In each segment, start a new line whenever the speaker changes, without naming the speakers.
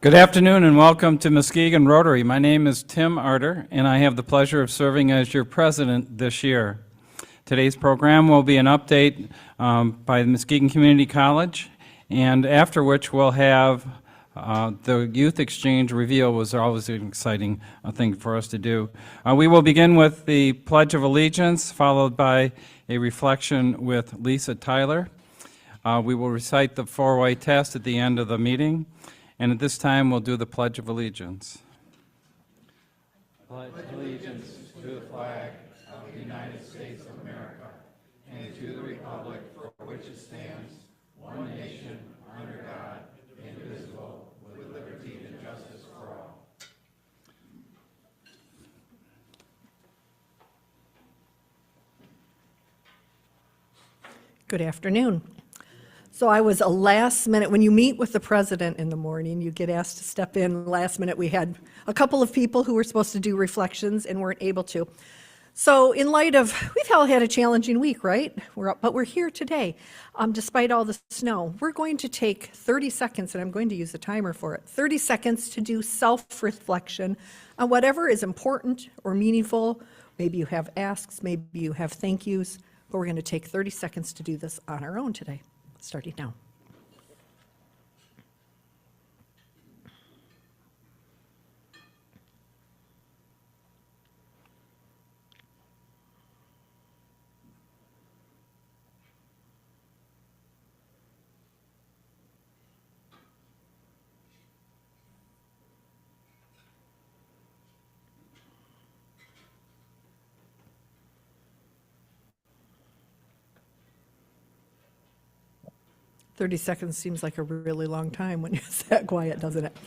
Good afternoon and welcome to Muskegon Rotary. My name is Tim Arter and I have the pleasure of serving as your president this year. Today's program will be an update by the Muskegon Community College, and after which we'll have the Youth Exchange reveal. Was always an exciting thing for us to do. We will begin with the Pledge of Allegiance, followed by a reflection with Lisa Tyler. We will recite the four-way test at the end of the meeting. And at this time, we'll do the Pledge of Allegiance. Pledge allegiance to the flag of the United States of America and to the republic for which it stands, one nation, under God, indivisible, with liberty and justice for all.
Good afternoon. So I was a last minute, when you meet with the president in the morning, you get asked to step in last minute. We had a couple of people who were supposed to do reflections and weren't able to. So in light of, we've all had a challenging week, right? But we're here today, despite all the snow. We're going to take 30 seconds, and I'm going to use the timer for it, 30 seconds to do self-reflection on whatever is important or meaningful. Maybe you have asks, maybe you have thank yous, but we're going to take 30 seconds to do this on our own today. Starting now. 30 seconds seems like a really long time when it's that quiet, doesn't it?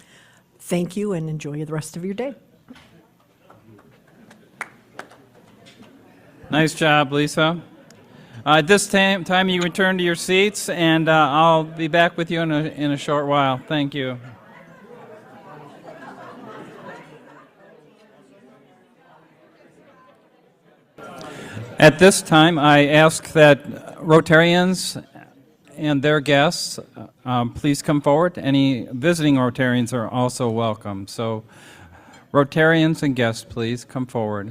Thank you and enjoy the rest of your day.
Nice job, Lisa. At this time, you return to your seats, and I'll be back with you in a short while. Thank you. At this time, I ask that Rotarians and their guests, please come forward. Any visiting Rotarians are also welcome. So, Rotarians and guests, please come forward.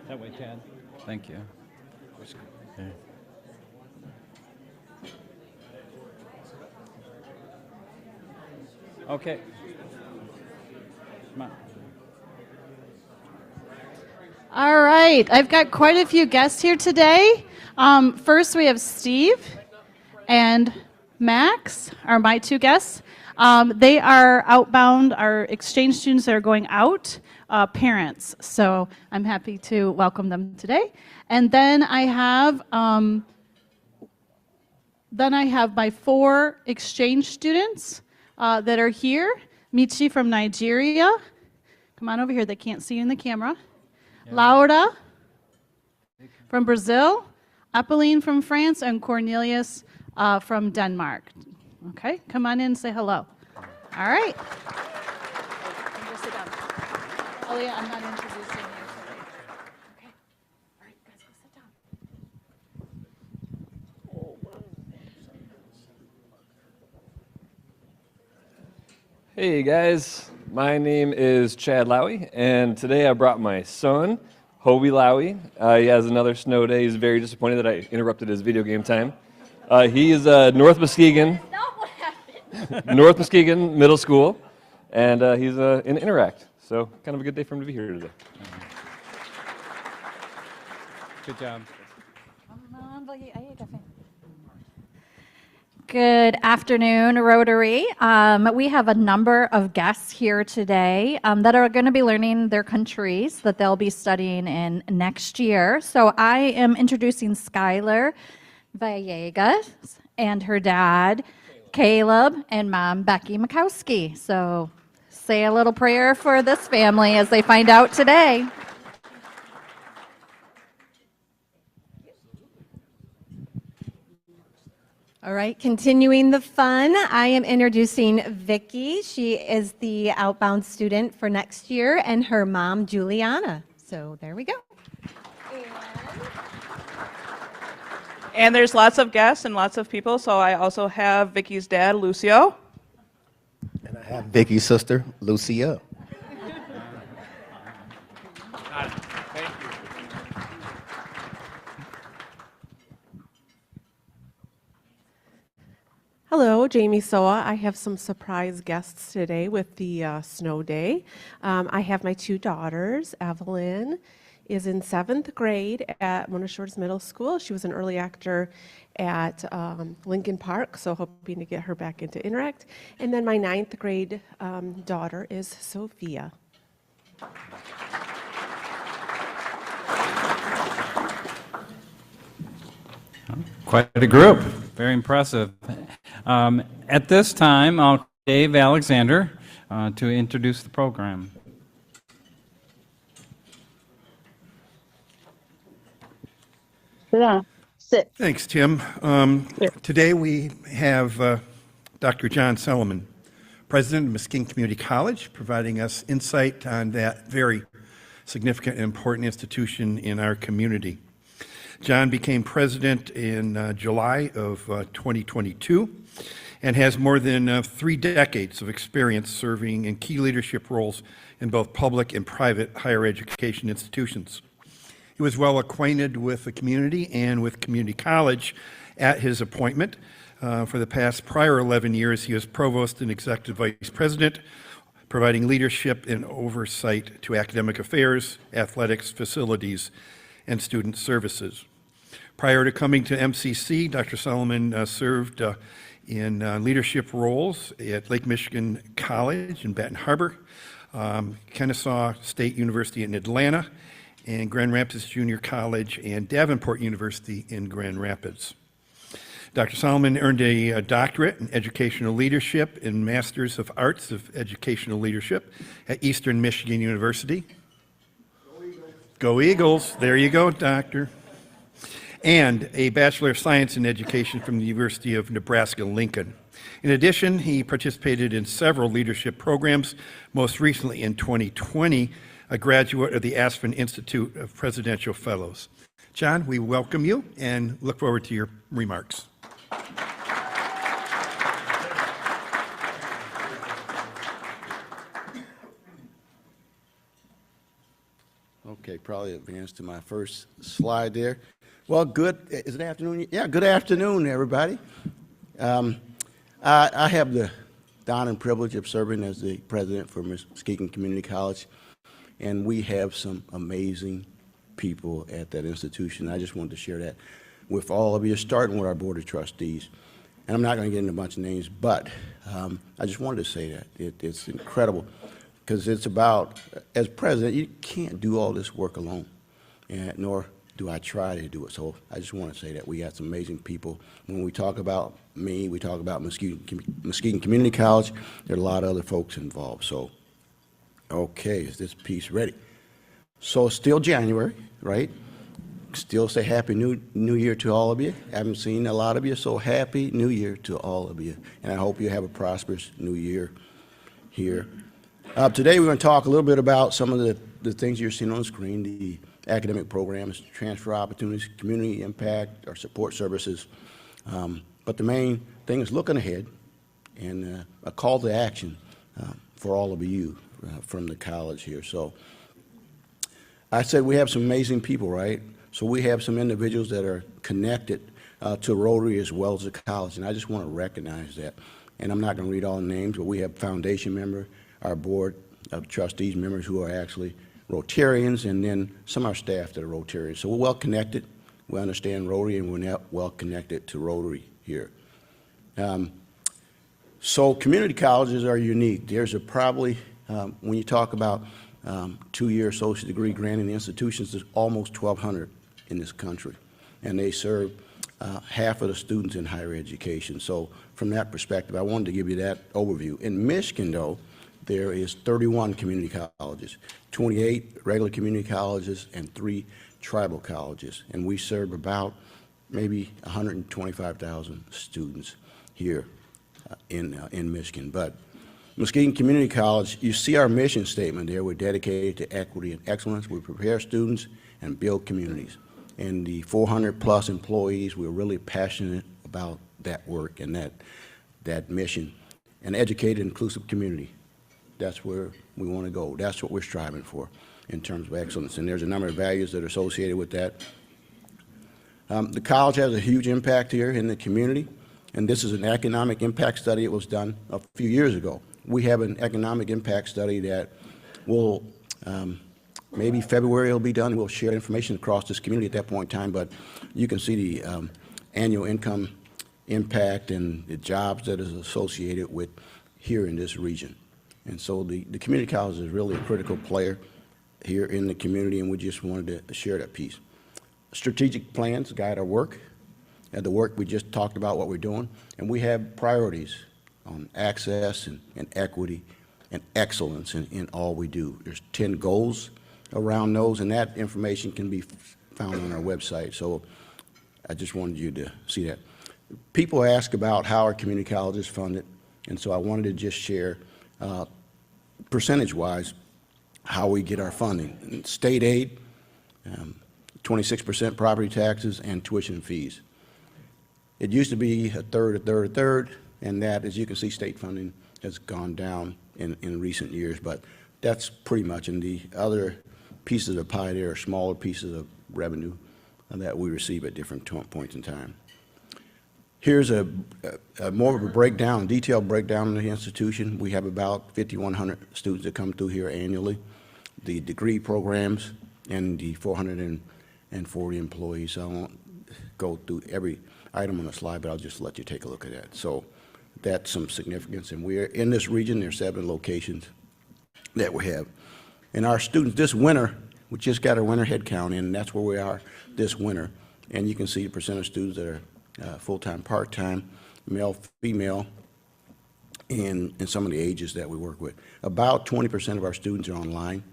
That way, Chad. Thank you. Okay. Come on.
All right, I've got quite a few guests here today. First, we have Steve and Max are my two guests. They are outbound, our exchange students that are going out, parents. So I'm happy to welcome them today. And then I have my four exchange students that are here. Michi from Nigeria. Come on over here. They can't see you in the camera. Laura from Brazil, Apolline from France, and Cornelius from Denmark. Okay, come on in and say hello. All right. Just sit down. Oh yeah, I'm not introducing you. Okay. All right, guys, go sit down.
Hey guys, my name is Chad Lowy, and today I brought my son, Hobie Lowy. He has another snow day. He's very disappointed that I interrupted his video game time. He is North Muskegon.
Not what happened.
North Muskegon Middle School, and he's in Interact. So kind of a good day for him to be here today.
Good job.
Good afternoon, Rotary. We have a number of guests here today that are going to be learning their countries that they'll be studying in next year. So I am introducing Skylar Villegas and her dad, Caleb, and mom, Becky Mikowski. So say a little prayer for this family as they find out today.
All right, continuing the fun, I am introducing Vicky. She is the outbound student for next year, and her mom, Juliana. So there we go.
And there's lots of guests and lots of people, so I also have Vicky's dad, Lucio.
And I have Vicky's sister, Lucia.
Hello, Jamie Soa. I have some surprise guests today with the snow day. I have my two daughters. Evelyn is in 7th grade at Mona Shores Middle School. She was an early actor at Lincoln Park, so hoping to get her back into Interact. And then my 9th grade daughter is Sophia.
Quite a group. Very impressive. At this time, I'll call Dave Alexander to introduce the program.
Sit.
Thanks, Tim. Today we have Dr. John Solomon, President of Muskegon Community College, providing us insight on that very significant and important institution in our community. John became president in July of 2022 and has more than 3 decades of experience serving in key leadership roles in both public and private higher education institutions. He was well acquainted with the community and with community college at his appointment. For the past prior 11 years, he was provost and executive vice president, providing leadership and oversight to academic affairs, athletics, facilities, and student services. Prior to coming to MCC, Dr. Solomon served in leadership roles at Lake Michigan College in Baton Harbor, Kennesaw State University in Atlanta, and Grand Rapids Junior College and Davenport University in Grand Rapids. Dr. Solomon earned a doctorate in educational leadership and Masters of Arts of Educational Leadership at Eastern Michigan University. Go Eagles. There you go, doctor. And a Bachelor of Science in Education from the University of Nebraska-Lincoln. In addition, he participated in several leadership programs, most recently in 2020, a graduate of the Aspen Institute of Presidential Fellows. John, we welcome you and look forward to your remarks.
Okay, probably advance to my first slide there. Well, is it afternoon? Yeah, good afternoon, everybody. I have the honor and privilege of serving as the president for Muskegon Community College, and we have some amazing people at that institution. I just wanted to share that with all of you, starting with our Board of Trustees. And I'm not going to get into a bunch of names, but I just wanted to say that. It's incredible, because it's about, as president, you can't do all this work alone, and nor do I try to do it. So I just want to say that we got some amazing people. When we talk about me, we talk about Muskegon Community College. There are a lot of other folks involved. So, okay, is this piece ready? So still January, right? Still say Happy New Year to all of you. Haven't seen a lot of you, so Happy New Year to all of you. And I hope you have a prosperous New Year here. Today we're going to talk a little bit about some of the things you're seeing on the screen, the academic programs, transfer opportunities, community impact, our support services. But the main thing is looking ahead and a call to action for all of you from the college here. So I said we have some amazing people, right? So we have some individuals that are connected to Rotary as well as the college, and I just want to recognize that. And I'm not going to read all the names, but we have foundation member, our board of trustees members who are actually Rotarians, and then some of our staff that are Rotarians. So we're well connected. We understand Rotary, and we're well connected to Rotary here. So community colleges are unique. There's probably, when you talk about 2-year associate degree granting institutions, there's almost 1,200 in this country, and they serve half of the students in higher education. So from that perspective, I wanted to give you that overview. In Michigan, though, there is 31 community colleges, 28 regular community colleges, and 3 tribal colleges. And we serve about maybe 125,000 students here in Michigan. But Muskegon Community College, you see our mission statement there. We're dedicated to equity and excellence. We prepare students and build communities. And the 400-plus employees, we're really passionate about that work and that mission. An educated, inclusive community. That's where we want to go. That's what we're striving for in terms of excellence. And there's a number of values that are associated with that. The college has a huge impact here in the community, and this is an economic impact study. It was done a few years ago. We have an economic impact study that will, maybe February will be done. We'll share information across this community at that point in time, but you can see the annual income impact and the jobs that is associated with here in this region. And so the community college is really a critical player here in the community, and we just wanted to share that piece. Strategic plans guide our work. And the work we just talked about what we're doing, and we have priorities on access and equity and excellence in all we do. There's 10 goals around those, and that information can be found on our website. So I just wanted you to see that. People ask about how our community college is funded, and so I wanted to just share percentage-wise how we get our funding. State aid, 26% property taxes, and tuition fees. It used to be a third, and that, as you can see, state funding has gone down in recent years, but that's pretty much, and the other pieces of the pie there are smaller pieces of revenue that we receive at different points in time. Here's a more of a breakdown, detailed breakdown of the institution. We have about 5,100 students that come through here annually, the degree programs, and the 440 employees. I won't go through every item on the slide, but I'll just let you take a look at that. So that's some significance, and we're in this region. There are 7 locations that we have. And our students this winter, we just got our winter head count in, and that's where we are this winter. And you can see the percent of students that are full-time, part-time, male, female, and some of the ages that we work with. About 20% of our students are online.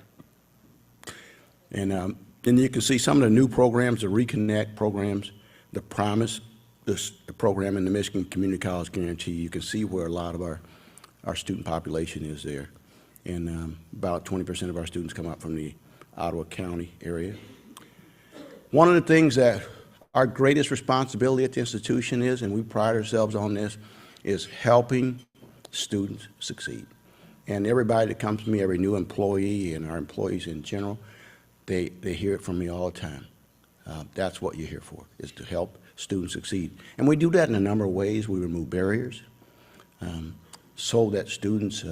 And then you can see some of the new programs, the Reconnect programs, the Promise, this program in the Michigan Community College Guarantee. You can see where a lot of our student population is there. And about 20% of our students come up from the Ottawa County area. One of the things that our greatest responsibility at the institution is, and we pride ourselves on this, is helping students succeed. And everybody that comes to me, every new employee and our employees in general, they hear it from me all the time. That's what you're here for, is to help students succeed. And we do that in a number of ways. We remove barriers so that students,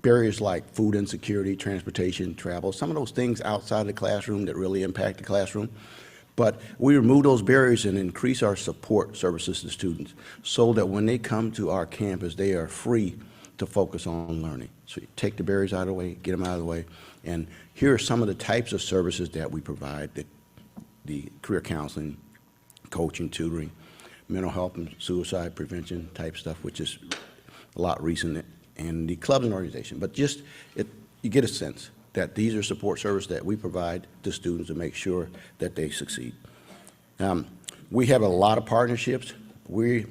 barriers like food insecurity, transportation, travel, some of those things outside the classroom that really impact the classroom. But we remove those barriers and increase our support services to students so that when they come to our campus, they are free to focus on learning. So you take the barriers out of the way, get them out of the way, and here are some of the types of services that we provide, the career counseling, coaching, tutoring, mental health and suicide prevention type stuff, which is a lot recent, and the clubs and organization. But just, you get a sense that these are support services that we provide to students to make sure that they succeed. We have a lot of partnerships. We're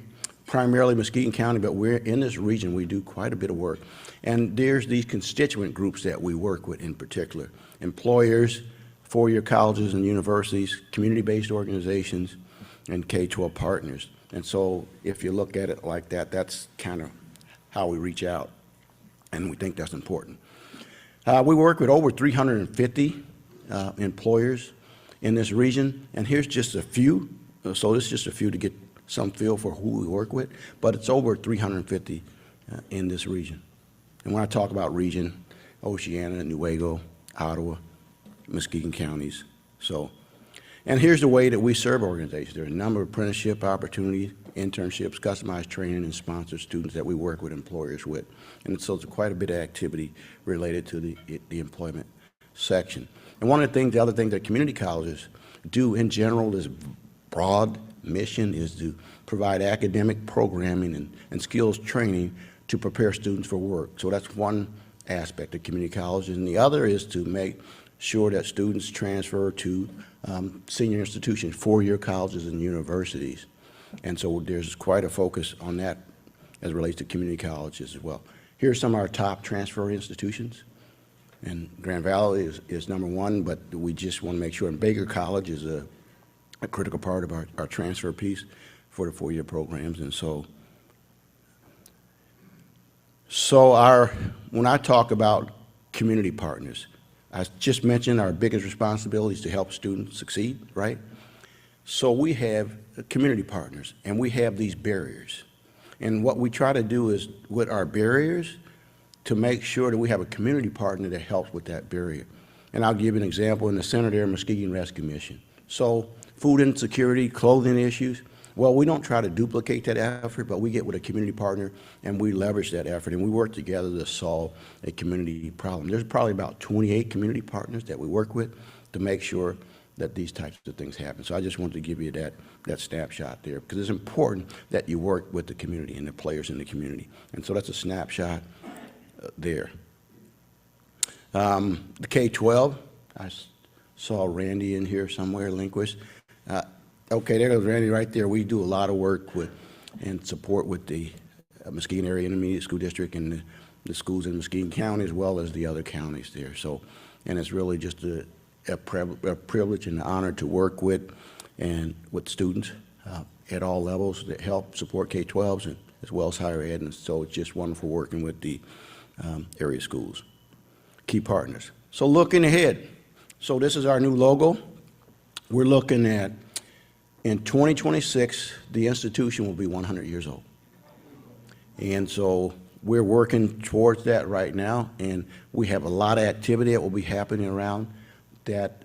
primarily Muskegon County, but we're in this region, we do quite a bit of work. And there's these constituent groups that we work with in particular. Employers, four-year colleges and universities, community-based organizations, and K-12 partners. And so if you look at it like that, that's kind of how we reach out, and we think that's important. We work with over 350 employers in this region, and here's just a few. So this is just a few to get some feel for who we work with, but it's over 350 in this region. And when I talk about region, Oceana, Newaygo, Ottawa, Muskegon counties. So, and here's the way that we serve organizations. There are a number of apprenticeship opportunities, internships, customized training, and sponsored students that we work with employers with. And so it's quite a bit of activity related to the employment section. And one of the things, the other thing that community colleges do in general, this broad mission is to provide academic programming and skills training to prepare students for work. So that's one aspect of community colleges. And the other is to make sure that students transfer to senior institutions, four-year colleges and universities. And so there's quite a focus on that as it relates to community colleges as well. Here are some of our top transfer institutions. And Grand Valley is number one, but we just want to make sure. And Baker College is a a critical part of our transfer piece for the four-year programs. And so when I talk about community partners, I just mentioned our biggest responsibility is to help students succeed, right? So we have community partners, and we have these barriers. And what we try to do is, with our barriers, to make sure that we have a community partner that helps with that barrier. And I'll give you an example in the center there, Muskegon Rescue Mission. So food insecurity, clothing issues, well, we don't try to duplicate that effort, but we get with a community partner and we leverage that effort and we work together to solve a community problem. There's probably about 28 community partners that we work with to make sure that these types of things happen. So I just wanted to give you that snapshot there, because it's important that you work with the community and the players in the community. And so that's a snapshot there. The K-12, I saw Randy in here somewhere, Lindquist. Okay, there goes Randy right there. We do a lot of work with and support with the Muskegon Area Intermediate School District and the schools in Muskegon County as well as the other counties there. So, and it's really just a privilege and an honor to work with and with students at all levels that help support K-12s and as well as higher ed. And so it's just wonderful working with the area schools. Key partners. So looking ahead, so this is our new logo. We're looking at, in 2026, the institution will be 100 years old. And so we're working towards that right now, and we have a lot of activity that will be happening around that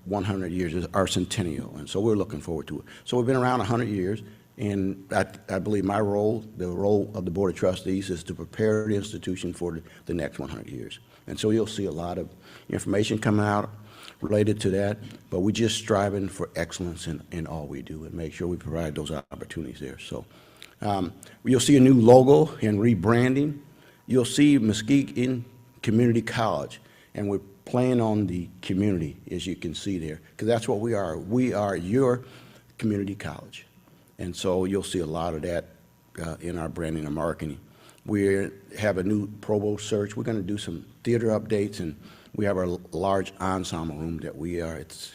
100 years, is our centennial, and so we're looking forward to it. So we've been around 100 years, and I believe my role, the role of the Board of Trustees, is to prepare the institution for the next 100 years. And so you'll see a lot of information coming out related to that, but we're just striving for excellence in all we do and make sure we provide those opportunities there. So you'll see a new logo and rebranding. You'll see Muskegon Community College, and we're playing on the community, as you can see there, because that's what we are. We are your community college. And so you'll see a lot of that in our branding and marketing. We have a new provost search. We're going to do some theater updates, and we have our large ensemble room that we are. It's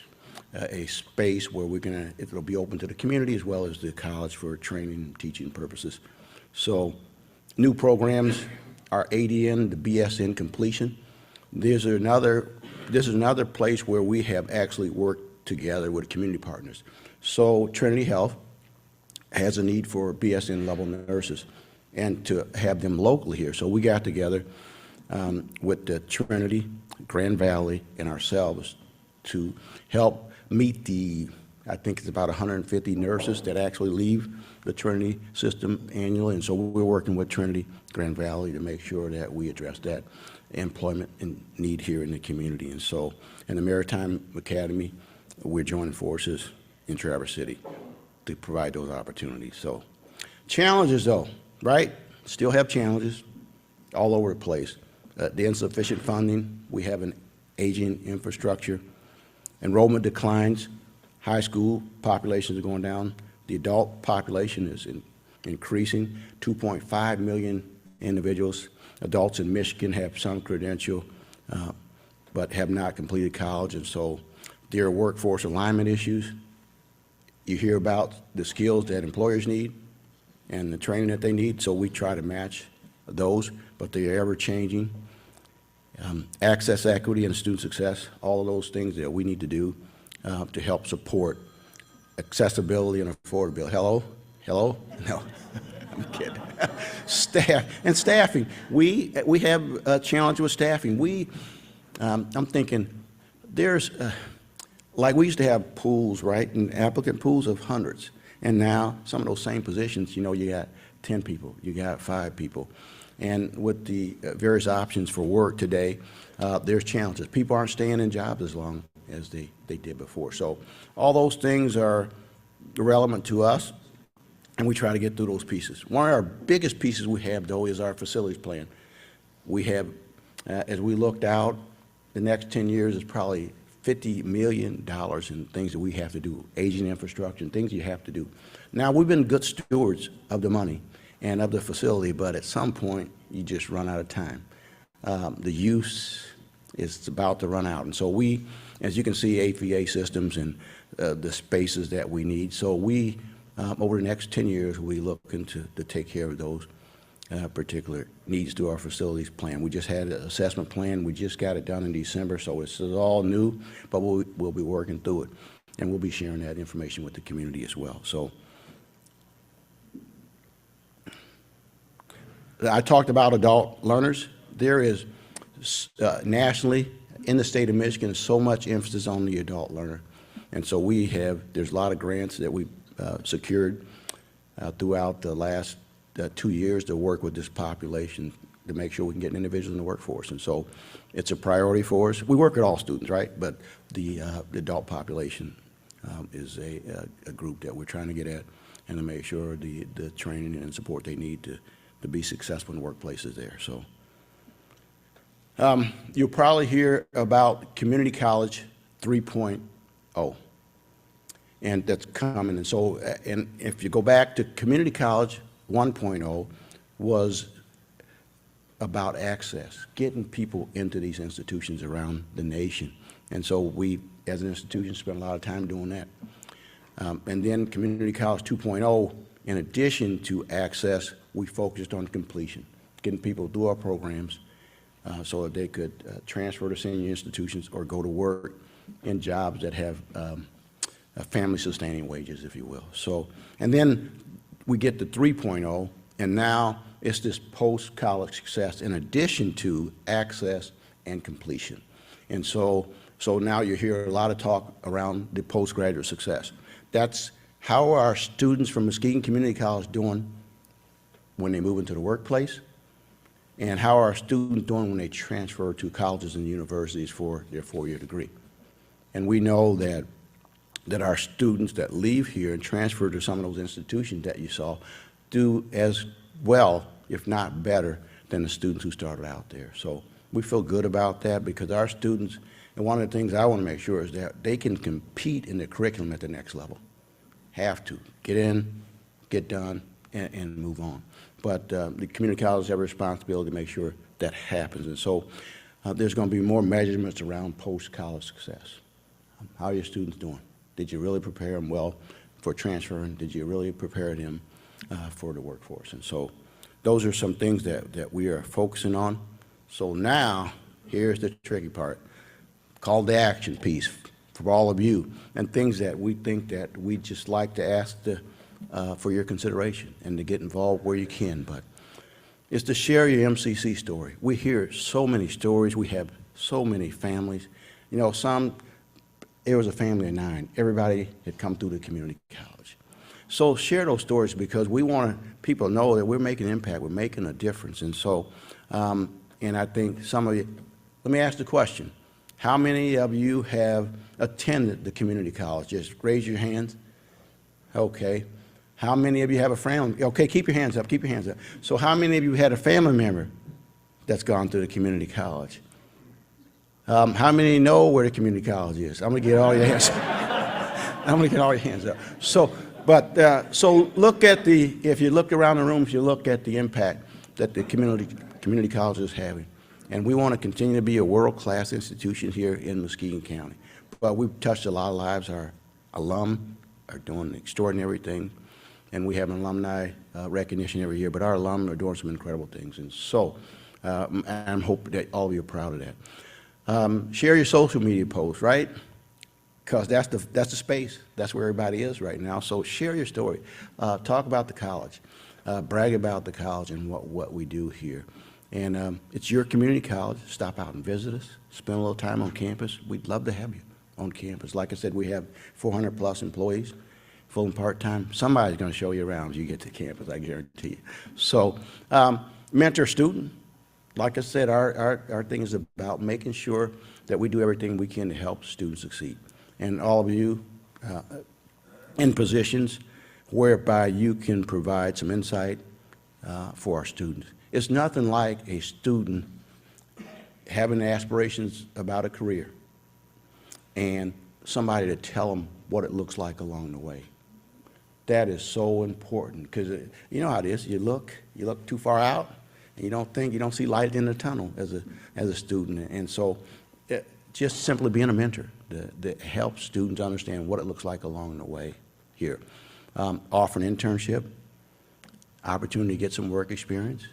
a space where it'll be open to the community as well as the college for training and teaching purposes. So new programs, our ADN, the BSN completion. This is another place where we have actually worked together with community partners. So Trinity Health has a need for BSN level nurses and to have them locally here. So we got together with the Trinity, Grand Valley, and ourselves to help meet I think it's about 150 nurses that actually leave the Trinity system annually. And so we're working with Trinity, Grand Valley to make sure that we address that employment and need here in the community. And so in the Maritime Academy, we're joining forces in Traverse City to provide those opportunities. So challenges though, right? Still have challenges all over the place. The insufficient funding, we have an aging infrastructure, enrollment declines, high school populations are going down, the adult population is increasing, 2.5 million individuals, adults in Michigan have some credential, but have not completed college, and so there are workforce alignment issues. You hear about the skills that employers need and the training that they need, so we try to match those, but they are ever changing. Access, equity, and student success, all of those things that we need to do to help support accessibility and affordability. Hello? Hello? No, I'm kidding. Staffing. We have a challenge with staffing. I'm thinking there's, like we used to have pools, right, and applicant pools of hundreds. And now some of those same positions, you got 10 people, you got 5 people. And with the various options for work today, there's challenges. People aren't staying in jobs as long as they did before. So all those things are relevant to us, and we try to get through those pieces. One of our biggest pieces we have, though, is our facilities plan. We have, as we looked out, the next 10 years is probably $50 million in things that we have to do, aging infrastructure and things you have to do. Now, we've been good stewards of the money and of the facility, but at some point, you just run out of time. The use it's about to run out. And so we, as you can see, HVA systems and the spaces that we need. So we, over the next 10 years, we looking to take care of those particular needs through our facilities plan. We just had an assessment plan. We just got it done in December, so this is all new, but we'll be working through it, and we'll be sharing that information with the community as well. So I talked about adult learners. There is nationally in the state of Michigan so much emphasis on the adult learner, and so there's a lot of grants that we secured throughout the last 2 years to work with this population to make sure we can get individuals in the workforce. And so it's a priority for us. We work with all students, right? But the adult population is a group that we're trying to get at and to make sure the training and support they need to be successful in the workplaces there. So you'll probably hear about Community College 3.0. And that's coming. And so, and if you go back to Community College 1.0 was about access, getting people into these institutions around the nation. And so we, as an institution, spent a lot of time doing that. And then Community College 2.0, in addition to access, we focused on completion, getting people through our programs so that they could transfer to senior institutions or go to work in jobs that have family-sustaining wages, if you will. So, and then we get to 3.0, and now it's this post-college success in addition to access and completion. And so now you hear a lot of talk around the postgraduate success. That's how are our students from Muskegon Community College doing when they move into the workplace, and how are our students doing when they transfer to colleges and universities for their four-year degree. And we know that our students that leave here and transfer to some of those institutions that you saw do as well, if not better, than the students who started out there. So we feel good about that because our students, and one of the things I want to make sure is that they can compete in the curriculum at the next level. Have to. Get in, get done, and move on. But the community colleges have a responsibility to make sure that happens. And so there's going to be more measurements around post-college success. How are your students doing? Did you really prepare them well for transferring? Did you really prepare them for the workforce? And so those are some things that we are focusing on. So now, here's the tricky part. Call to action piece for all of you, and things that we think that we just like to ask for your consideration and to get involved where you can. But it's to share your MCC story. We hear so many stories. We have so many families. You know, there was a family of 9. Everybody had come through the community college. So share those stories because we want people to know that we're making an impact, we're making a difference. And so, and I think some of you, let me ask the question. How many of you have attended the community college? Just raise your hands. Okay. How many of you have a family? Okay, keep your hands up, keep your hands up. So how many of you had a family member that's gone through the community college? How many know where the community college is? I'm going to get all your hands up. I'm going to get all your hands up. So, so look at if you look around the room, if you look at the impact that the community college is having. And we want to continue to be a world-class institution here in Muskegon County. But we've touched a lot of lives. Our alum are doing extraordinary things. And we have an alumni recognition every year. But our alum are doing some incredible things. And so I'm hoping that all of you are proud of that. Share your social media posts, right? Because that's the space. That's where everybody is right now. So share your story. Talk about the college. Brag about the college and what we do here. And it's your community college. Stop out and visit us. Spend a little time on campus. We'd love to have you on campus. Like I said, we have 400 plus employees, full and part-time. Somebody's going to show you around as you get to campus, I guarantee you. So mentor student. Like I said, our thing is about making sure that we do everything we can to help students succeed. And all of you in positions whereby you can provide some insight for our students. It's nothing like a student having aspirations about a career and somebody to tell them what it looks like along the way. That is so important because you know how it is. You look too far out You don't see light in the tunnel as a student. And so just simply being a mentor that helps students understand what it looks like along the way here. Offer an internship, opportunity to get some work experience,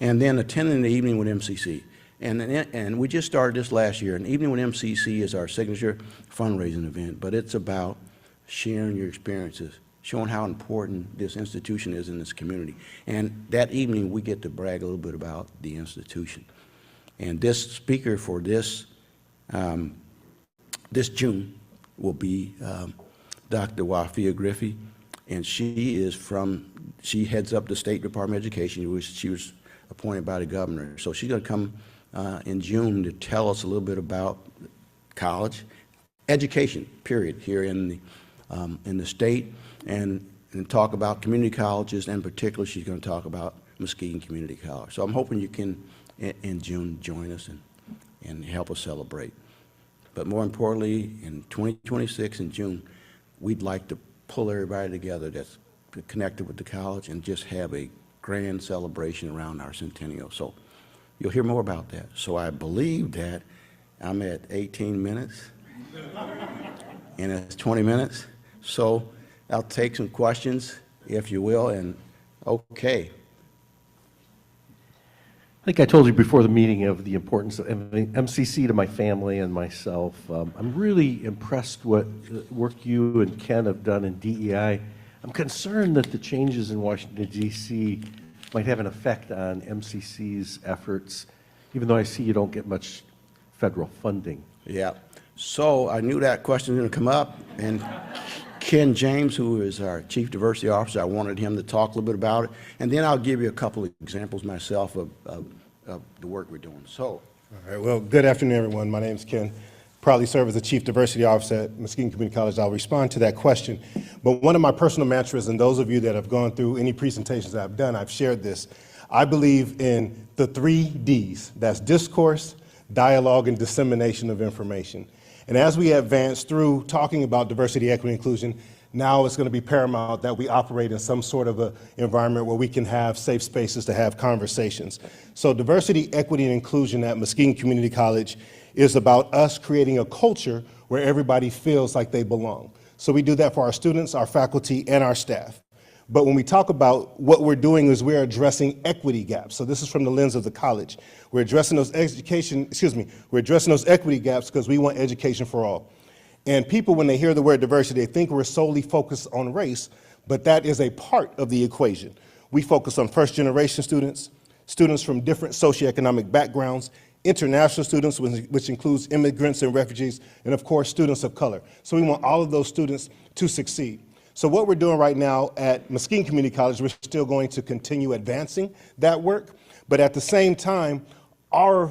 and then attending the Evening with MCC. And we just started this last year. And Evening with MCC is our signature fundraising event, but it's about sharing your experiences, showing how important this institution is in this community. And that evening, we get to brag a little bit about the institution. And this speaker for this this June will be Dr. Wafia Griffey, and she heads up the State Department of Education. She was appointed by the governor. So she's going to come in June to tell us a little bit about college, education, period, here in the state, and talk about community colleges. In particular, she's going to talk about Muskegon Community College. So I'm hoping you can, in June, join us and help us celebrate. But more importantly, in 2026 in June, we'd like to pull everybody together that's connected with the college and just have a grand celebration around our centennial. So you'll hear more about that. So I believe that I'm at 18 minutes, and it's 20 minutes. So I'll take some questions, if you will, and okay.
I think I told you before the meeting of the importance of MCC to my family and myself. I'm really impressed what work you and Ken have done in DEI. I'm concerned that the changes in Washington, D.C. might have an effect on MCC's efforts, even though I see you don't get much federal funding.
Yeah. So I knew that question was going to come up, and Ken James, who is our Chief Diversity Officer, I wanted him to talk a little bit about it, and then I'll give you a couple of examples myself of the work we're doing. So.
All right. Well, good afternoon, everyone. My name is Ken. Proudly serve as the Chief Diversity Officer at Muskegon Community College. I'll respond to that question. But one of my personal mantras, and those of you that have gone through any presentations that I've done, I've shared this. I believe in the 3 Ds. That's discourse, dialogue, and dissemination of information. And as we advance through talking about diversity, equity, inclusion, now it's going to be paramount that we operate in some sort of an environment where we can have safe spaces to have conversations. So diversity, equity, and inclusion at Muskegon Community College is about us creating a culture where everybody feels like they belong. So we do that for our students, our faculty, and our staff. But when we talk about what we're doing is we're addressing equity gaps. So this is from the lens of the college. We're addressing those we're addressing those equity gaps because we want education for all. And people, when they hear the word diversity, they think we're solely focused on race, but that is a part of the equation. We focus on first-generation students, students from different socioeconomic backgrounds, international students, which includes immigrants and refugees, and of course, students of color. So we want all of those students to succeed. So what we're doing right now at Muskegon Community College, we're still going to continue advancing that work, but at the same time, our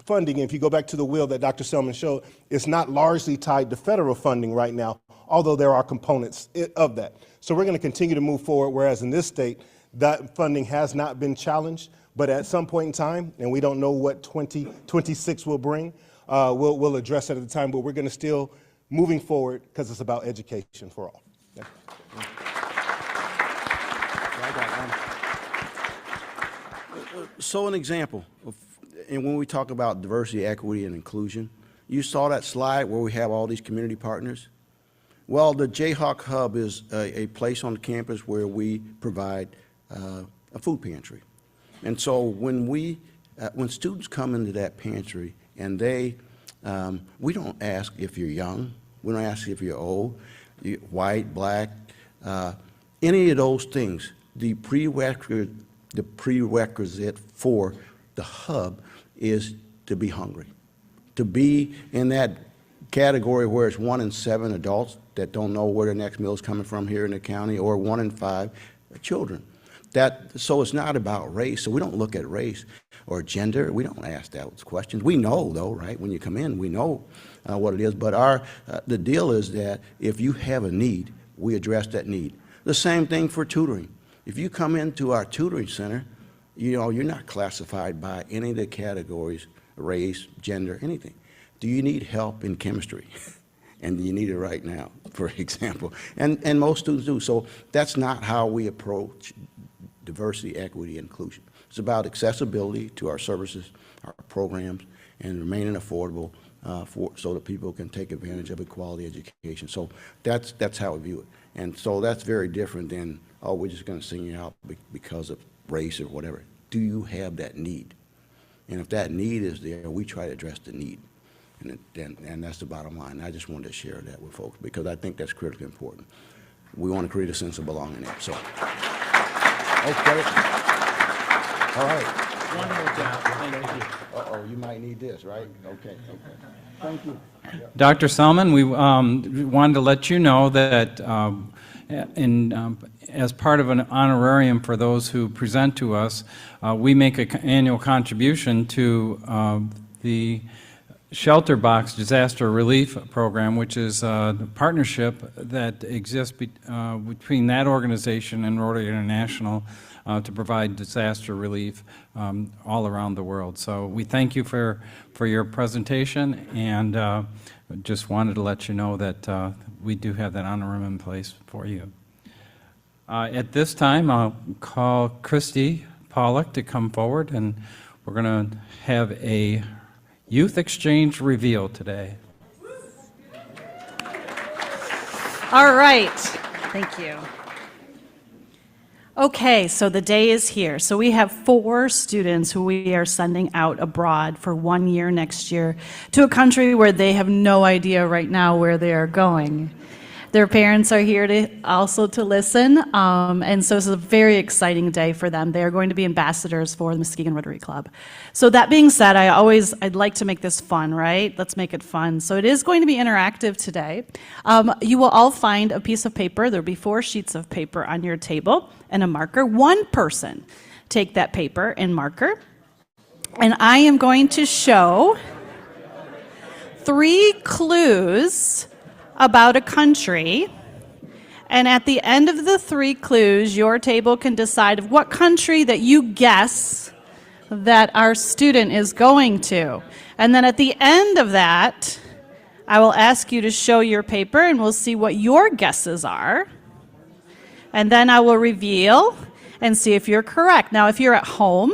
funding, if you go back to the wheel that Dr. Selman showed, is not largely tied to federal funding right now, although there are components of that. So we're going to continue to move forward, whereas in this state, that funding has not been challenged, but at some point in time, and we don't know what 2026 will bring, we'll address it at the time, but we're going to still moving forward because it's about education for all. Yeah.
So an example, and when we talk about diversity, equity, and inclusion, you saw that slide where we have all these community partners. Well, the Jayhawk Hub is a place on campus where we provide a food pantry. And so when students come into that pantry and we don't ask if you're young, we don't ask if you're old, white, black, any of those things. The prerequisite for the hub is to be hungry, to be in that category where it's 1 in 7 adults that don't know where their next meal is coming from here in the county, or 1 in 5 children. So it's not about race. So we don't look at race or gender. We don't ask those questions. We know, though, right? When you come in, we know what it is. But the deal is that if you have a need, we address that need. The same thing for tutoring. If you come into our tutoring center, you're not classified by any of the categories, race, gender, anything. Do you need help in chemistry? And you need it right now, for example. And most students do. So that's not how we approach diversity, equity, inclusion. It's about accessibility to our services, our programs, and remaining affordable so that people can take advantage of a quality education. So that's how we view it. And so that's very different than, oh, we're just going to sing you out because of race or whatever. Do you have that need? And if that need is there, we try to address the need. And that's the bottom line. I just wanted to share that with folks because I think that's critically important. We want to create a sense of belonging there. So, okay. All right.
One more job. Thank you.
Uh-oh, you might need this, right? Okay. Thank you.
Dr. Selman, we wanted to let you know that as part of an honorarium for those who present to us, we make an annual contribution to the Shelter Box Disaster Relief Program, which is a partnership that exists between that organization and Rotary International to provide disaster relief all around the world. So we thank you for your presentation, and just wanted to let you know that we do have that honorarium in place for you. At this time, I'll call Christy Pollock to come forward, and we're going to have a youth exchange reveal today.
All right. Thank you. Okay, so the day is here. So we have 4 students who we are sending out abroad for 1 year next year to a country where they have no idea right now where they are going. Their parents are here to also to listen, and so this is a very exciting day for them. They are going to be ambassadors for the Muskegon Rotary Club. So that being said, I'd like to make this fun, right? Let's make it fun. So it is going to be interactive today. You will all find a piece of paper. There'll be 4 sheets of paper on your table and a marker. One person take that paper and marker, and I am going to show 3 clues about a country, and at the end of the 3 clues, your table can decide what country that you guess that our student is going to. And then at the end of that, I will ask you to show your paper, and we'll see what your guesses are. And then I will reveal and see if you're correct. Now, if you're at home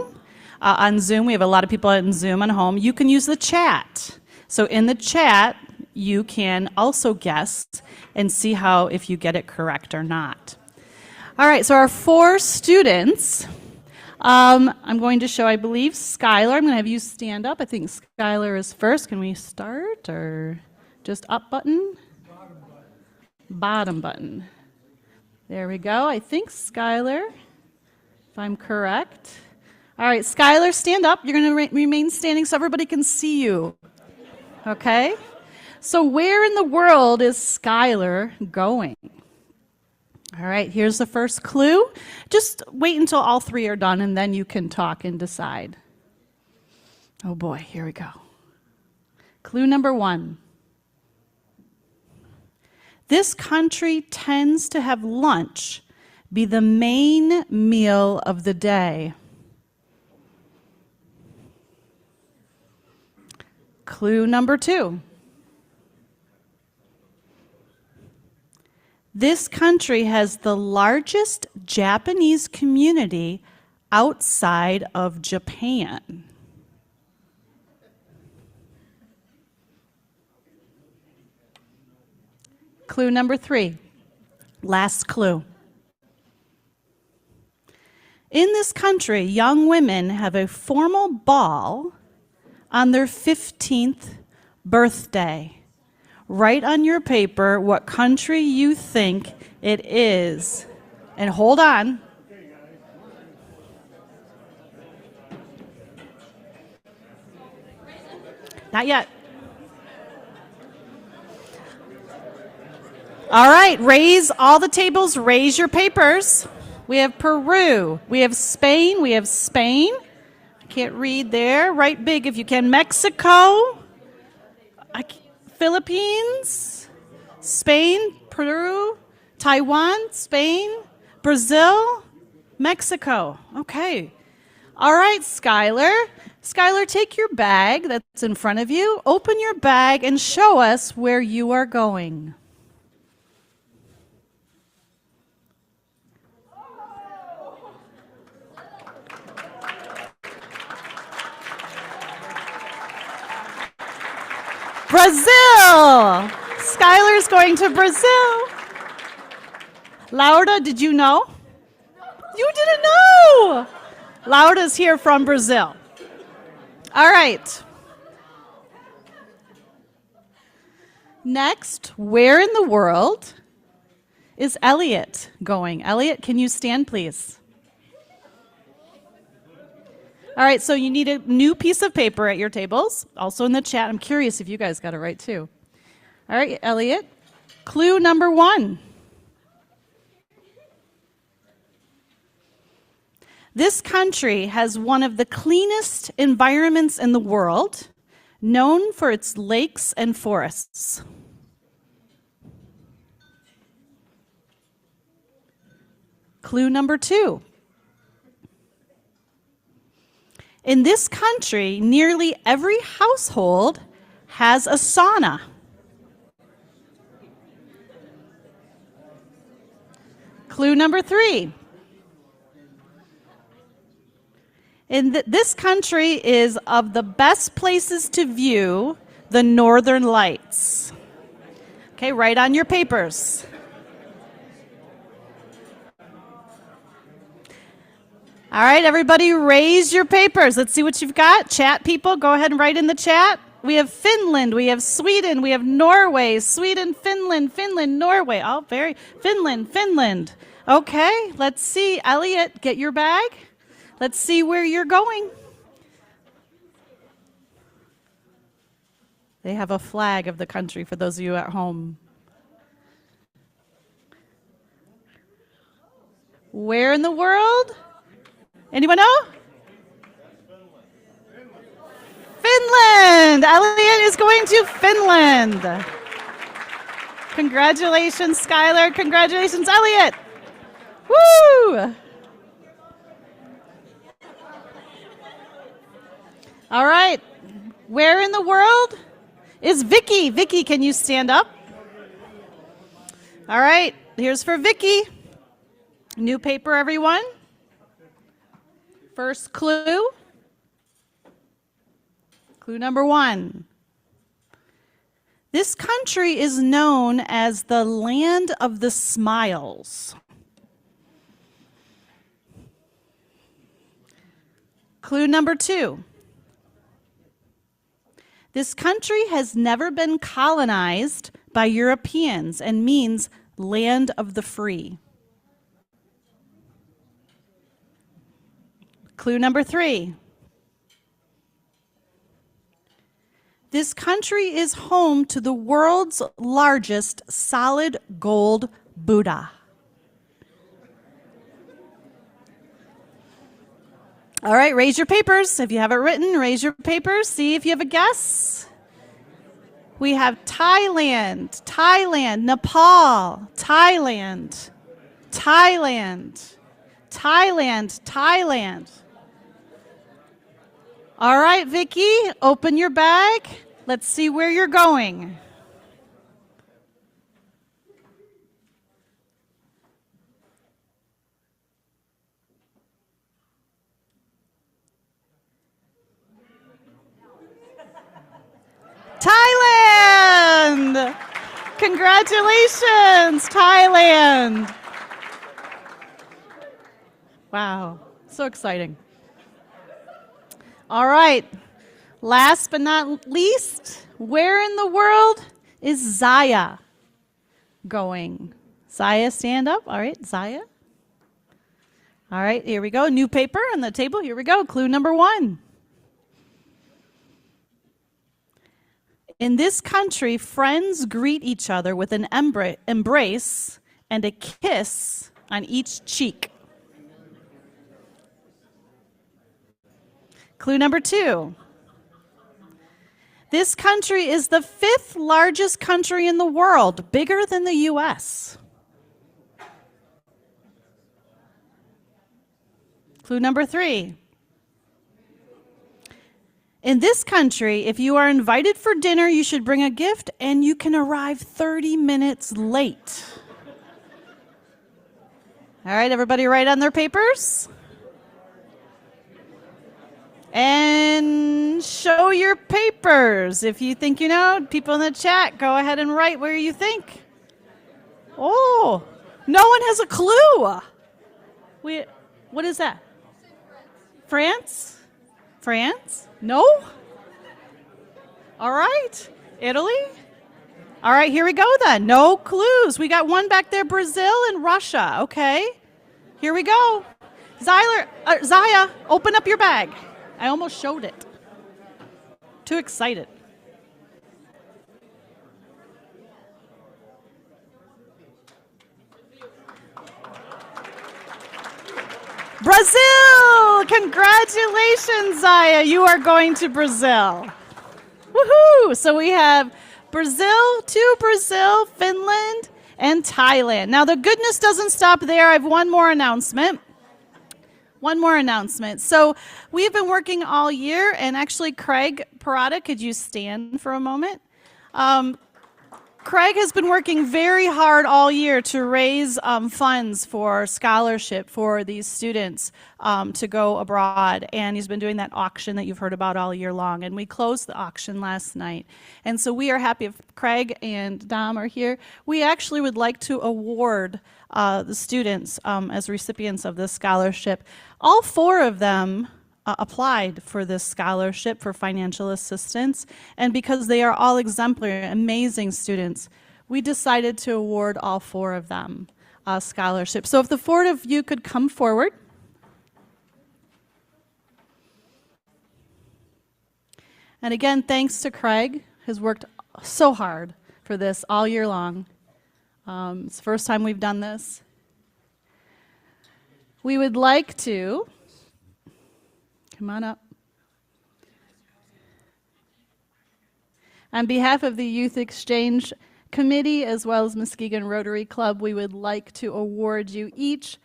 on Zoom, we have a lot of people on Zoom on home, you can use the chat. So in the chat, you can also guess and see how if you get it correct or not. All right, so our 4 students, I'm going to show, I believe, Skylar. I'm going to have you stand up. I think Skylar is first. Can we start or just up button? Bottom button. Bottom button. There we go. I think Skylar, if I'm correct. All right, Skylar, stand up. You're going to remain standing so everybody can see you. Okay? So where in the world is Skylar going? All right, here's the first clue. Just wait until all 3 are done, and then you can talk and decide. Oh boy, here we go. Clue number 1. This country tends to have lunch be the main meal of the day. Clue number 2. This country has the largest Japanese community outside of Japan. Clue number 3, last clue. In this country, young women have a formal ball on their 15th birthday. Write on your paper what country you think it is. And hold on. Not yet. All right, raise all the tables, raise your papers. We have Peru, we have Spain, I can't read there. Write big if you can. Mexico, Philippines, Spain, Peru, Taiwan, Spain, Brazil, Mexico. Okay. All right, Skylar. Skylar, take your bag that's in front of you. Open your bag and show us where you are going.
Brazil. Skylar's going to Brazil. Laura, did you know? You didn't know. Laura's here from Brazil. All right. Next, where in the world is Elliot going? Elliot, can you stand, please? All right, so you need a new piece of paper at your tables. Also in the chat, I'm curious if you guys got it right too. All right, Elliot, clue number 1. This country has one of the cleanest environments in the world, known for its lakes and forests. Clue number 2. In this country, nearly every household has a sauna. Clue number 3. This country is of the best places to view the northern lights. Okay, write on your papers. All right, everybody, raise your papers. Let's see what you've got. Chat people, go ahead and write in the chat. We have Finland, we have Sweden, we have Norway, Sweden, Finland, Norway. Oh, Finland. Okay, let's see. Elliot, get your bag. Let's see where you're going. They have a flag of the country for those of you at home. Where in the world? Anyone know? Finland. Elliot is going to Finland. Congratulations, Skylar. Congratulations, Elliot. Woo! All right. Where in the world is Vicky? Vicky, can you stand up? All right. Here's for Vicky. New paper, everyone. First clue. Clue number 1. This country is known as the land of the smiles. Clue number 2. This country has never been colonized by Europeans and means land of the free. Clue number 3. This country is home to the world's largest solid gold Buddha. All right, raise your papers. If you have it written, raise your papers. See if you have a guess. We have Thailand, Nepal, Thailand. All right, Vicky, open your bag. Let's see where you're going. Thailand! Congratulations, Thailand! Wow, so exciting. All right, last but not least, where in the world is Zaya going? Zaya, stand up. All right, Zaya. All right, here we go. New paper on the table. Here we go. Clue number 1. In this country, friends greet each other with an embrace and a kiss on each cheek. Clue number 2. This country is the 5th largest country in the world, bigger than the U.S. Clue number 3. In this country, if you are invited for dinner, you should bring a gift and you can arrive 30 minutes late. All right, everybody write on their papers.
And show your papers. If you think you know, people in the chat, go ahead and write where you think. Oh, no one has a clue. What is that? France? France? No? All right. Italy? All right, here we go then. No clues. We got one back there, Brazil and Russia. Okay. Here we go. Zaya, open up your bag. I almost showed it. Too excited. Brazil! Congratulations, Zaya. You are going to Brazil. Woohoo! So we have Brazil, Finland, and Thailand. Now, the goodness doesn't stop there. I have one more announcement. So we've been working all year, and actually, Craig Parada, could you stand for a moment? Craig has been working very hard all year to raise funds for scholarship for these students to go abroad. And he's been doing that auction that you've heard about all year long. And we closed the auction last night. And so we are happy if Craig and Dom are here. We actually would like to award the students as recipients of this scholarship. All 4 of them applied for this scholarship for financial assistance, and because they are all exemplary, amazing students, we decided to award all 4 of them a scholarship. So if the 4 of you could come forward. And again, thanks to Craig, who's worked so hard for this all year long. It's the first time we've done this. We would like to come on up. On behalf of the Youth Exchange Committee, as well as Muskegon Rotary Club, we would like to award you each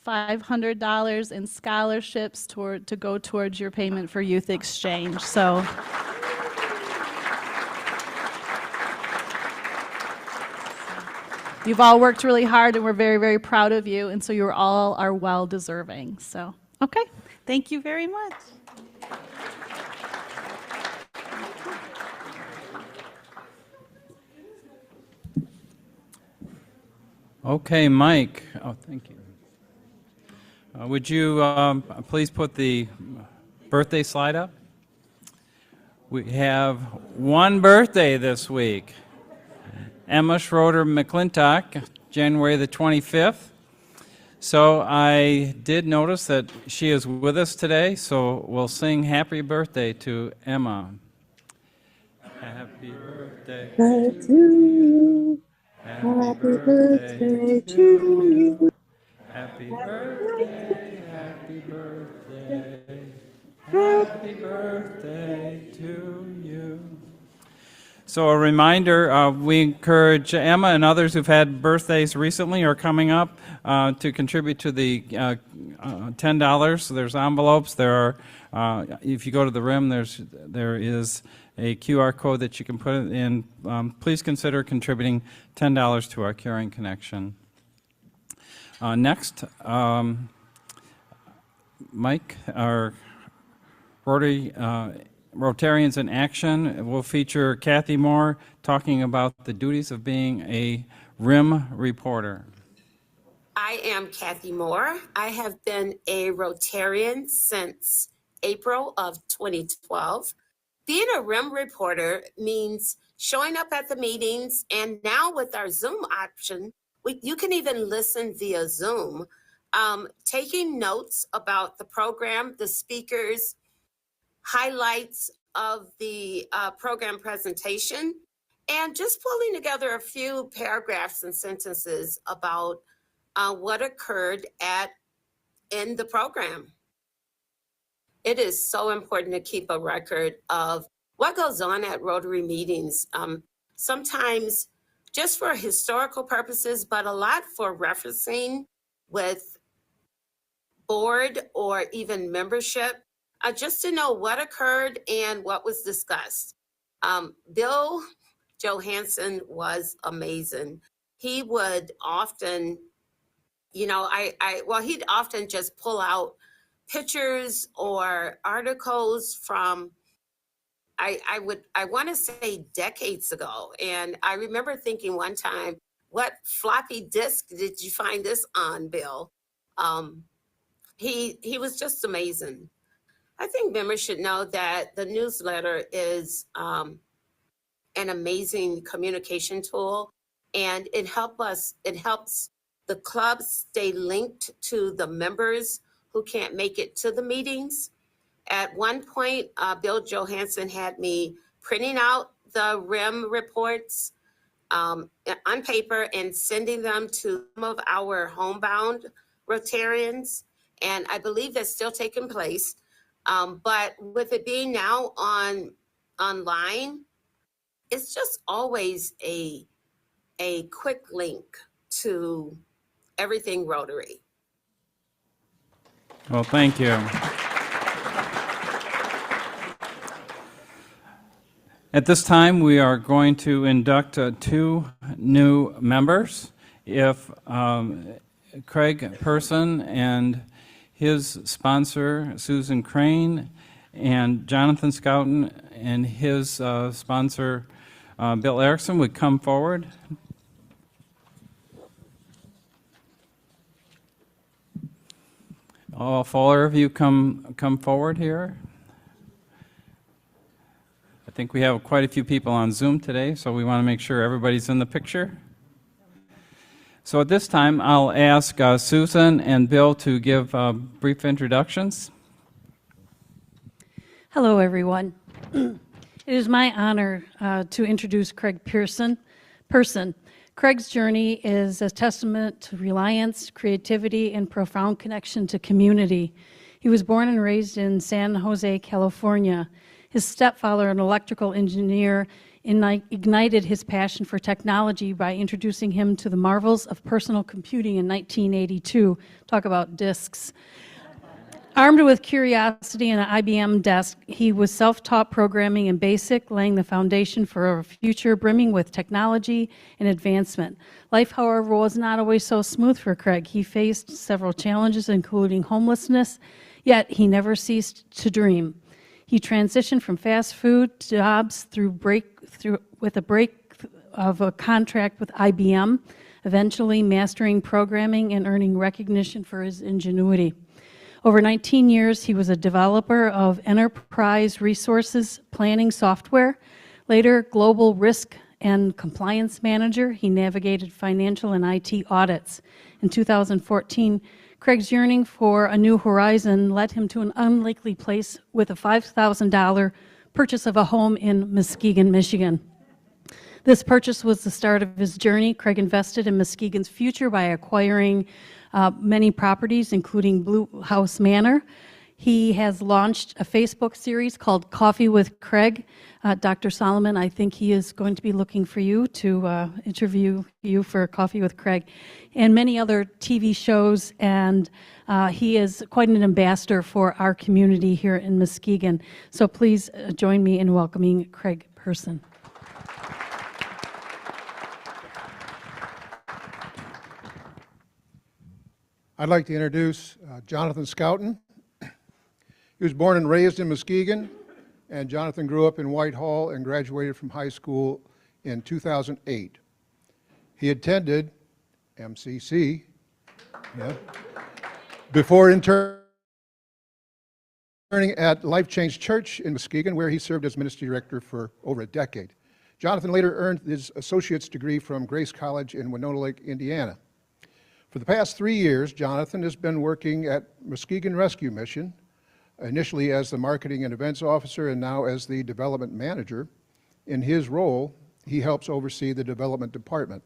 $500 in scholarships to go towards your payment for Youth Exchange. So, you've all worked really hard, and we're very, very proud of you, and so you all are well deserving. So, okay. Thank you very much.
Okay, Mike. Oh, thank you. Would you please put the birthday slide up? We have one birthday this week. Emma Schroeder McClintock, January the 25th. So I did notice that she is with us today, so we'll sing happy birthday to Emma. Happy birthday to you. Happy birthday to you. Happy birthday, happy birthday. Happy birthday to you. So a reminder, we encourage Emma and others who've had birthdays recently or coming up to contribute to the $10. So there's envelopes. There are, if you go to the rim, there is a QR code that you can put it in. Please consider contributing $10 to our Caring Connection. Next, Mike, our Rotarians in Action will feature Kathy Moore talking about the duties of being a RIM reporter.
I am Kathy Moore. I have been a Rotarian since April of 2012. Being a RIM reporter means showing up at the meetings, and now with our Zoom option, you can even listen via Zoom, taking notes about the program, the speakers, highlights of the program presentation, and just pulling together a few paragraphs and sentences about what occurred in the program. It is so important to keep a record of what goes on at Rotary meetings, sometimes just for historical purposes, but a lot for referencing with board or even membership, just to know what occurred and what was discussed. Bill Johansson was amazing. He would often, he'd often just pull out pictures or articles from, I want to say decades ago. And I remember thinking one time, what floppy disk did you find this on, Bill? He was just amazing. I think members should know that the newsletter is an amazing communication tool, and it helps the club stay linked to the members who can't make it to the meetings. At one point, Bill Johansson had me printing out the RIM reports on paper and sending them to some of our homebound Rotarians, and I believe that's still taking place. But with it being now online, it's just always a quick link to everything Rotary.
Well, thank you. At this time, we are going to induct 2 new members. If Craig Person and his sponsor, Susan Crane, and Jonathan Scouten and his sponsor, Bill Erickson, would come forward. All 4 of you come forward here. I think we have quite a few people on Zoom today, so we want to make sure everybody's in the picture. So at this time, I'll ask Susan and Bill to give brief introductions.
Hello, everyone. It is my honor to introduce Craig Person. Craig's journey is a testament to reliance, creativity, and profound connection to community. He was born and raised in San Jose, California. His stepfather, an electrical engineer, ignited his passion for technology by introducing him to the marvels of personal computing in 1982. Talk about disks. Armed with curiosity and an IBM desk, he was self-taught programming in BASIC, laying the foundation for a future brimming with technology and advancement. Life, however, was not always so smooth for Craig. He faced several challenges, including homelessness, yet he never ceased to dream. He transitioned from fast food jobs with a break of a contract with IBM, eventually mastering programming and earning recognition for his ingenuity. Over 19 years, he was a developer of enterprise resources planning software. Later, global risk and compliance manager. He navigated financial and IT audits. In 2014, Craig's yearning for a new horizon led him to an unlikely place with a $5,000 purchase of a home in Muskegon, Michigan. This purchase was the start of his journey. Craig invested in Muskegon's future by acquiring many properties, including Blue House Manor. He has launched a Facebook series called Coffee with Craig. Dr. Solomon, I think he is going to be looking for you to interview you for Coffee with Craig, and many other TV shows, and he is quite an ambassador for our community here in Muskegon. So please join me in welcoming Craig Person.
I'd like to introduce Jonathan Scouten. He was born and raised in Muskegon, and Jonathan grew up in Whitehall and graduated from high school in 2008. He attended MCC before interning at Life Change Church in Muskegon, where he served as ministry director for over a decade. Jonathan later earned his associate's degree from Grace College in Winona Lake, Indiana. For the past 3 years, Jonathan has been working at Muskegon Rescue Mission, initially as the marketing and events officer and now as the development manager. In his role, he helps oversee the development department,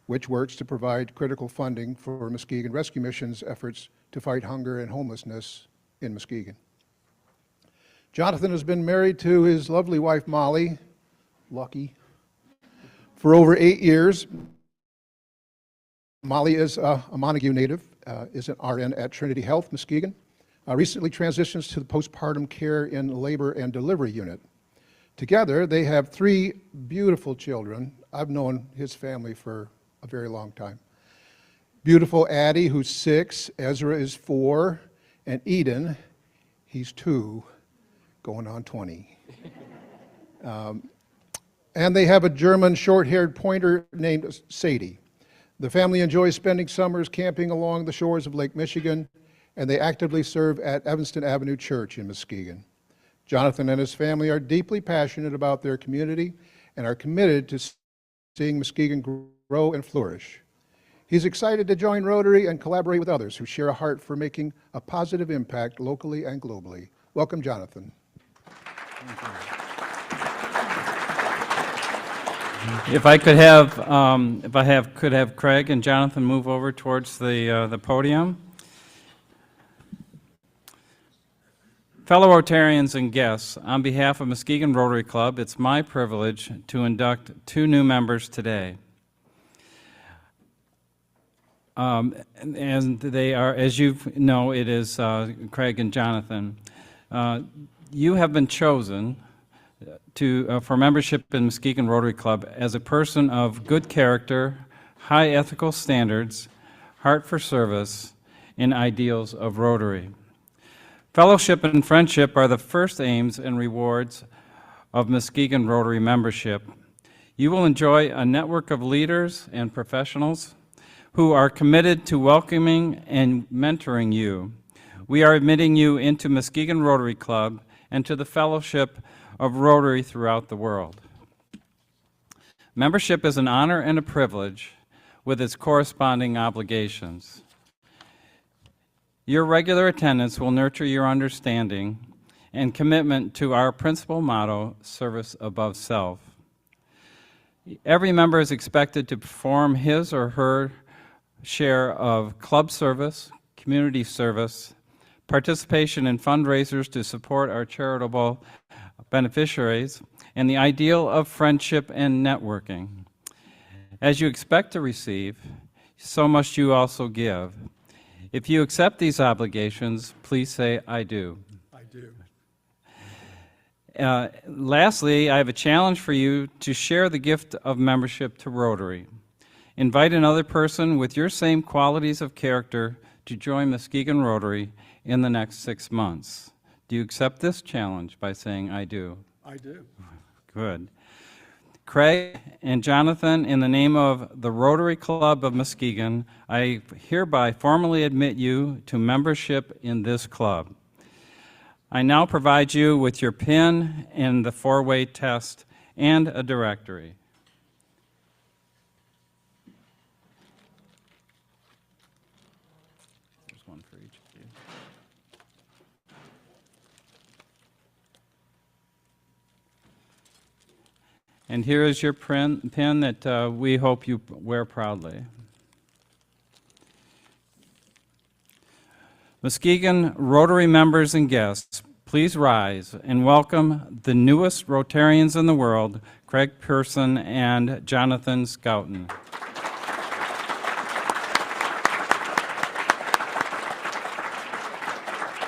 which works to provide critical funding for Muskegon Rescue Mission's efforts to fight hunger and homelessness in Muskegon. Jonathan has been married to his lovely wife, Molly, Lucky, for over 8 years. Molly is a Montague native, is an RN at Trinity Health, Muskegon. Recently transitions to the postpartum care in labor and delivery unit. Together, they have 3 beautiful children. I've known his family for a very long time. Beautiful Addie, who's 6, Ezra is 4, And Eden, he's 2, going on 20. And they have a German short-haired pointer named Sadie. The family enjoys spending summers camping along the shores of Lake Michigan, and they actively serve at Evanston Avenue Church in Muskegon. Jonathan and his family are deeply passionate about their community and are committed to seeing Muskegon grow and flourish. He's excited to join Rotary and collaborate with others who share a heart for making a positive impact locally and globally. Welcome, Jonathan.
If I could have Craig and Jonathan move over towards the podium. Fellow Rotarians and guests, on behalf of Muskegon Rotary Club, it's my privilege to induct 2 new members today. And they are, as you know, it is Craig and Jonathan. You have been chosen for membership in Muskegon Rotary Club as a person of good character, high ethical standards, heart for service, and ideals of Rotary. Fellowship and friendship are the first aims and rewards of Muskegon Rotary membership. You will enjoy a network of leaders and professionals who are committed to welcoming and mentoring you. We are admitting you into Muskegon Rotary Club and to the fellowship of Rotary throughout the world. Membership is an honor and a privilege with its corresponding obligations. Your regular attendance will nurture your understanding and commitment to our principal motto, service above self. Every member is expected to perform his or her share of club service, community service, participation in fundraisers to support our charitable beneficiaries, and the ideal of friendship and networking. As you expect to receive, so must you also give. If you accept these obligations, please say, I do.
I do.
Lastly, I have a challenge for you to share the gift of membership to Rotary. Invite another person with your same qualities of character to join Muskegon Rotary in the next 6 months. Do you accept this challenge by saying, I do?
I do.
Good. Craig and Jonathan, in the name of the Rotary Club of Muskegon, I hereby formally admit you to membership in this club. I now provide you with your PIN and the 4-way test and a directory. There's one for each of you. And here is your pin that we hope you wear proudly. Muskegon Rotary members and guests, please rise and welcome the newest Rotarians in the world, Craig Pearson and Jonathan Scouten.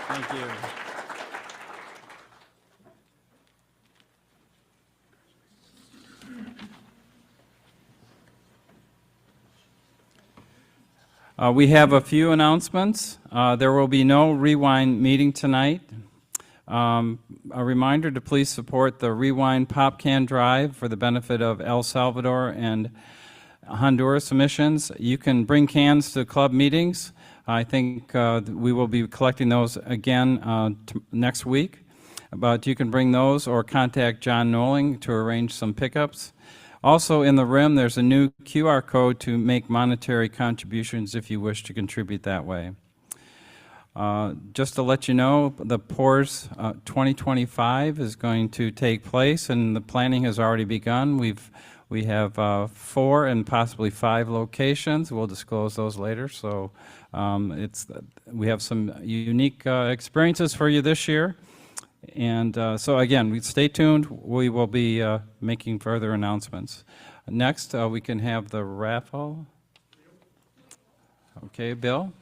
Thank you. We have a few announcements. There will be no Rewind meeting tonight. A reminder to please support the Rewind Pop Can Drive for the benefit of El Salvador and Honduras missions. You can bring cans to club meetings. I think we will be collecting those again next week. But you can bring those or contact John Noling to arrange some pickups. Also in the rim, there's a new QR code to make monetary contributions if you wish to contribute that way. Just to let you know, the PORS 2025 is going to take place, and the planning has already begun. We have 4 and possibly 5 locations. We'll disclose those later. So we have some unique experiences for you this year. And so again, stay tuned. We will be making further announcements. Next, we can have the raffle. Okay, Bill?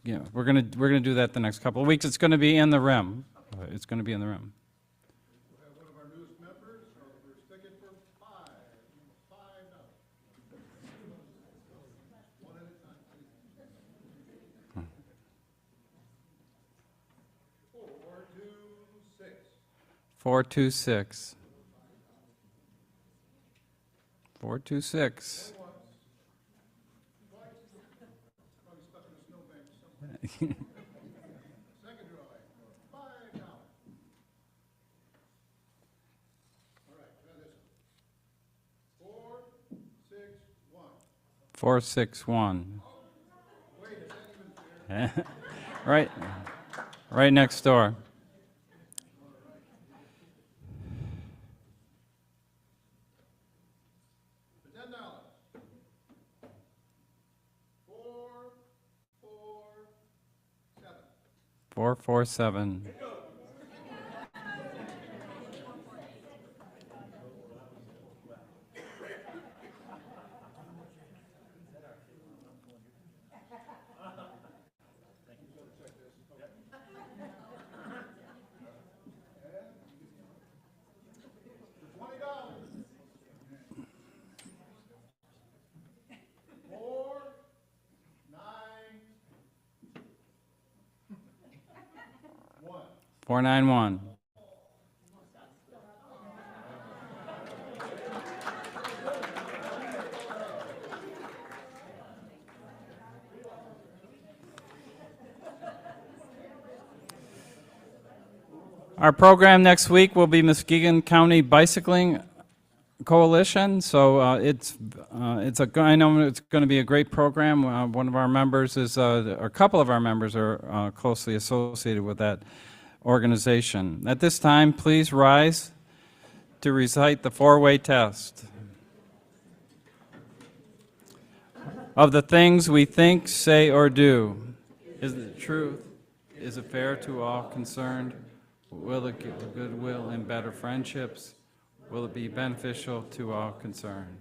Yeah, we're gonna do that the next couple of weeks. It's going to be in the REM. It's going to be in the REM.
We have one of our newest members, so we're sticking for $5.
426. 426. Four, six, one. Right, right next door. Four, four, seven. Four, nine, one. Our program next week will be Muskegon County Bicycling Coalition. So I know it's going to be a great program. One of our members is, or a couple of our members are closely associated with that organization. At this time, please rise to recite the four-way test. Of the things we think, say, or do, is it truth? Is it fair to all concerned? Will it give goodwill and better friendships? Will it be beneficial to all concerned?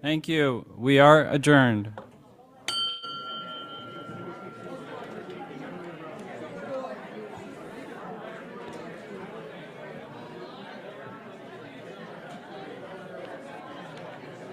Thank you. We are adjourned.